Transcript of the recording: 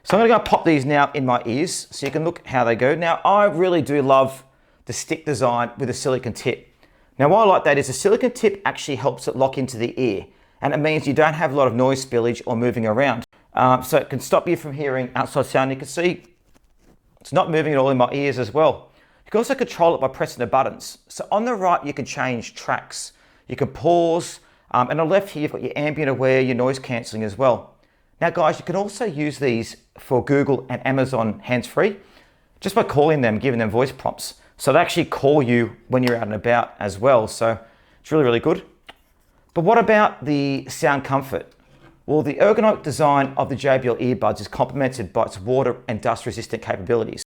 So I'm gonna go pop these now in my ears so you can look how they go. Now, I really do love the stick design with a silicone tip. Now, why I like that is the silicone tip actually helps it lock into the ear, and it means you don't have a lot of noise spillage or moving around. So it can stop you from hearing outside sound. You can see it's not moving at all in my ears as well. You can also control it by pressing the buttons. So on the right, you can change tracks. You can pause, and on the left here, you've got your ambient aware, your noise cancelling as well. Now guys, you can also use these for Google and Amazon hands-free, just by calling them, giving them voice prompts. So they actually call you when you're out and about as well. So it's really, really good. But what about the sound comfort? Well, the ergonomic design of the JBL earbuds is complemented by its water and dust resistant capabilities.